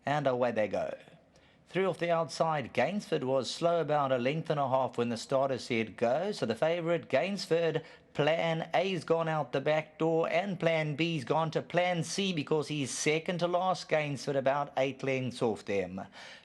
And away they go. Through off the outside, Gainsford was slow about a length and a half when the starter said go. So the favourite, Gainsford, plan A's gone out the back door and plan B's gone to plan C because he's second to last, Gainsford, about 8 lengths off them.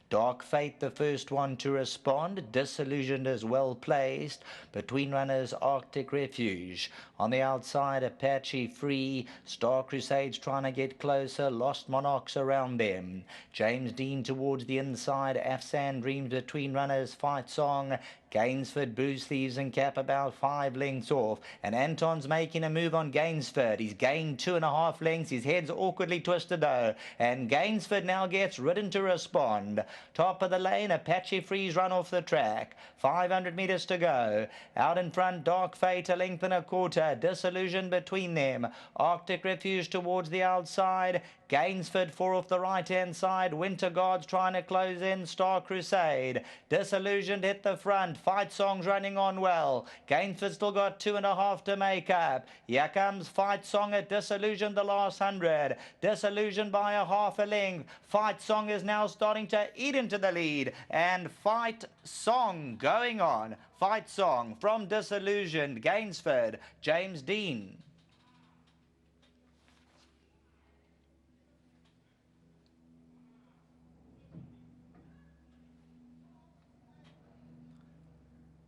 Dark Fate, the first one to respond. Disillusioned as well placed. Between runners, Arctic Refuge. On the outside, Apache Free. Star Crusades trying to get closer. Lost Monarchs around them. James Dean towards the inside. Afsan Dreams between runners. Fight Song. Gainsford, Blues Thieves and Cap about 5 lengths off. And Anton's making a move on Gainsford. He's gained 2.5 lengths. His head's awkwardly twisted though. And Gainsford now gets ridden to respond. Top of the lane, Apache Freeze run off the track. 500 metres to go. Out in front, Dark Fate, a length and a quarter. Disillusion between them. Arctic Refuge towards the outside. Gainsford 4 off the right-hand side. Winter Guards trying to close in. Star Crusade. Disillusioned hit the front. Fight Song's running on well. Gainsford still got 2.5 to make up. Here comes Fight Song at Disillusioned the last 100. Disillusioned by a half a length. Fight Song is now starting to eat into the lead. And Fight Song going on. Fight Song from Disillusioned. Gainsford. James Dean.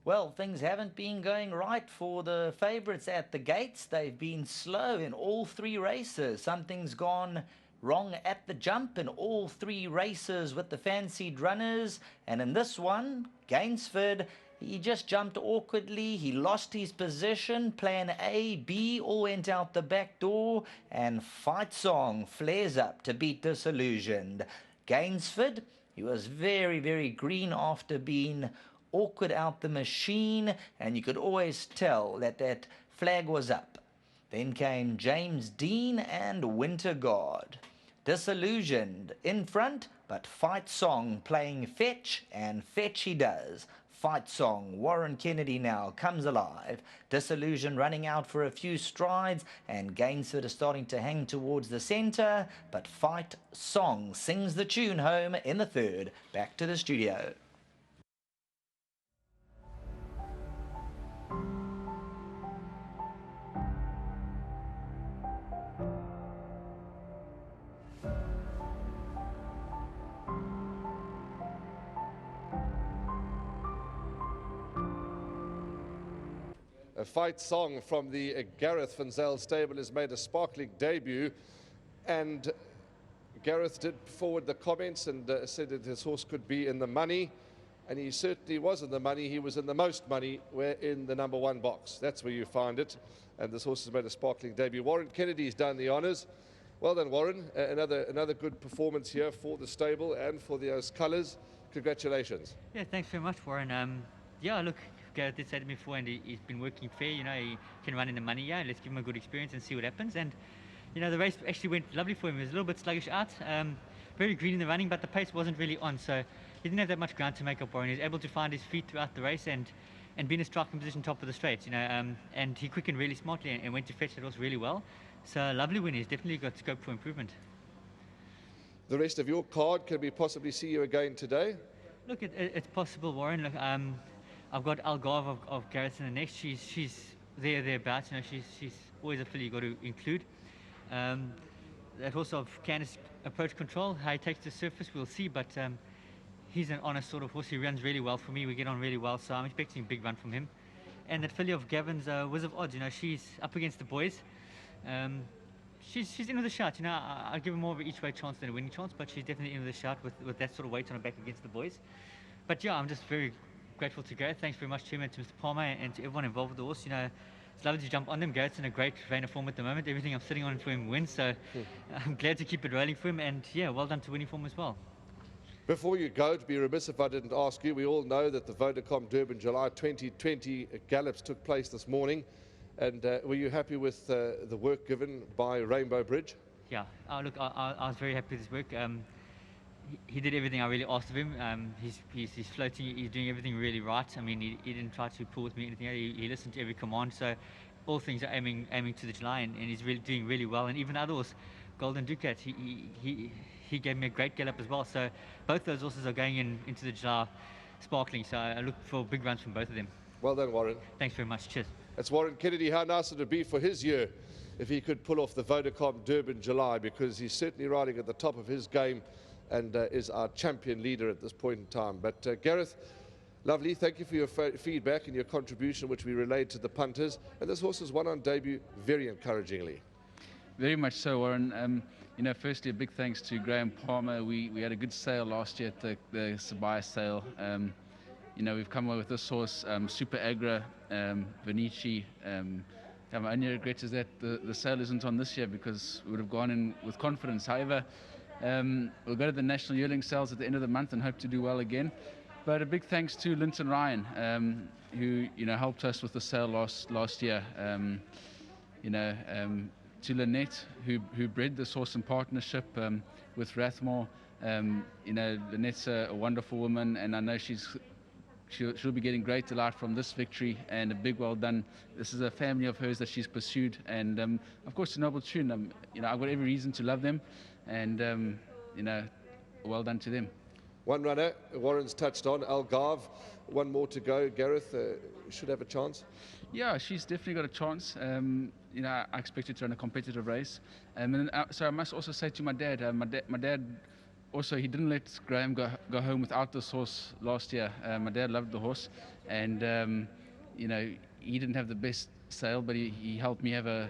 Well, things haven't been going right for the favourites at the gates. They've been slow in all 3 races. Something's gone wrong at the jump in all 3 races with the fancied runners. And in this one, Gainsford, he just jumped awkwardly. He lost his position. Plan A, B all went out the back door. And Fight Song flares up to beat Disillusioned. Gainsford, he was very, very green after being awkward out the machine, and you could always tell that that flag was up. Then came James Dean and Winter Guard. Disillusioned in front, but Fight Song playing fetch, and fetch he does. Fight Song, Warren Kennedy now comes alive. Disillusion running out for a few strides, and Gainsford is starting to hang towards the centre, but Fight Song sings the tune home in the third. Back to the studio. A Fight Song from the Gareth Van Zyl stable has made a sparkling debut, and Gareth did forward the comments and said that his horse could be in the money, and he certainly was in the money. He was in the most money. We're in the number 1 box. That's where you find it, and this horse has made a sparkling debut. Warren Kennedy's done the honours. Well done, Warren. Another good performance here for the stable and for those colours. Congratulations. Yeah, thanks very much, Warren. Yeah, look, Gareth did say to me before, and he's been working fair. You know, he can run in the money. Yeah, let's give him a good experience and see what happens. And you know, the race actually went lovely for him. He was a little bit sluggish out, very green in the running, but the pace wasn't really on. So he didn't have that much ground to make up. Warren, he was able to find his feet throughout the race and be in a striking position top of the straight. You know, and he quickened really smartly and went to fetch that horse really well. So lovely win. He's definitely got scope for improvement. The rest of your card, can we possibly see you again today? Look, it's possible, Warren. Look, I've got Algarve of Gareth in the next. She's thereabouts. You know, she's always a filly you've got to include. That horse of Candice Approach Control, how he takes the surface, we'll see. But he's an honest sort of horse. He runs really well for me. We get on really well, so I'm expecting a big run from him. And that filly of Gavin's Wiz of Odds, you know, she's up against the boys. She's in with a shout. You know, I'll give her more of an each-way chance than a winning chance, but she's definitely in with a shout with that sort of weight on her back against the boys. But yeah, I'm just very grateful to Gareth. Thanks very much to him and to Mr. Palmer and to everyone involved with the horse. You know, it's lovely to jump on them. Gareth's in a great vein of form at the moment. Everything I'm sitting on for him wins, so I'm glad to keep it rolling for him. And yeah, well done to winning form as well. Before you go, to be remiss if I didn't ask you, we all know that the Vodacom Durban July 2020 gallops took place this morning. And were you happy with the work given by Rainbow Bridge? Yeah, look, I was very happy with his work. He did everything I really asked of him. He's floating, he's doing everything really right. I mean, he didn't try to pull with me or anything. He listened to every command. So all things are aiming to the July, and he's really doing really well. And even others, Golden Ducat, he gave me a great gallop as well. So both those horses are going into the July Sparkling. So I look for big runs from both of them. Well done, Warren. Thanks very much. Cheers. That's Warren Kennedy. How nice it would be for his year if he could pull off the Vodacom Durban July, because he's certainly riding at the top of his game and is our champion leader at this point in time. But Gareth, lovely. Thank you for your feedback and your contribution, which we relayed to the punters. And this horse has won on debut very encouragingly. Very much so, Warren. You know, firstly, a big thanks to Graham Palmer. We had a good sale last year at the Sabaya sale. You know, we've come away with this horse, Super Agra, Venici. My only regret is that the sale isn't on this year, because we would have gone in with confidence. However, we'll go to the National Yearling sales at the end of the month and hope to do well again. But a big thanks to Linton Ryan, who, you know, helped us with the sale last year. You know, to Lynette, who bred this horse in partnership with Rathmore. You know, Lynette's a wonderful woman, and I know she'll be getting great delight from this victory, and a big well done. This is a family of hers that she's pursued, and of course to Noble Tune. You know, I've got every reason to love them, and you know, well done to them. One runner, Warren's touched on, Algarve. One more to go. Gareth should have a chance. Yeah, she's definitely got a chance. You know, I expect her to run a competitive race. And so I must also say to my dad, my dad also, he didn't let Graham go home without this horse last year. My dad loved the horse, and you know, he didn't have the best sale, but he helped me have a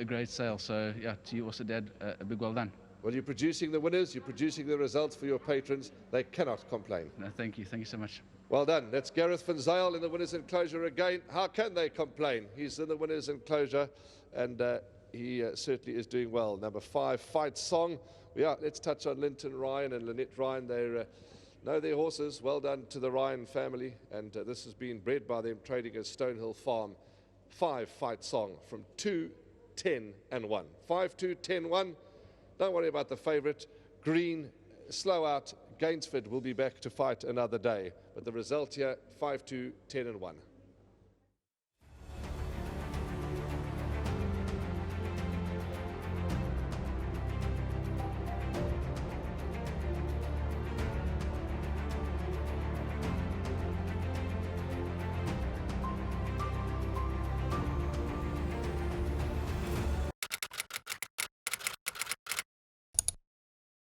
great sale. So yeah, to you also, Dad, a big well done. Well, you're producing the winners, you're producing the results for your patrons. They cannot complain. No, thank you so much. Well done. That's Gareth van Zyl in the winners' enclosure again. How can they complain? He's in the winners' enclosure, and he certainly is doing well. Number 5, Fight Song. Yeah, let's touch on Linton Ryan and Lynette Ryan. They know their horses. Well done to the Ryan family, and this has been bred by them trading as Stonehill Farm. 5, Fight Song from 2, 10 and 1. 5, 2, 10, 1. Don't worry about the favourite. Green, slow out. Gainsford will be back to fight another day. But the result here, 5, 2, 10 and 1.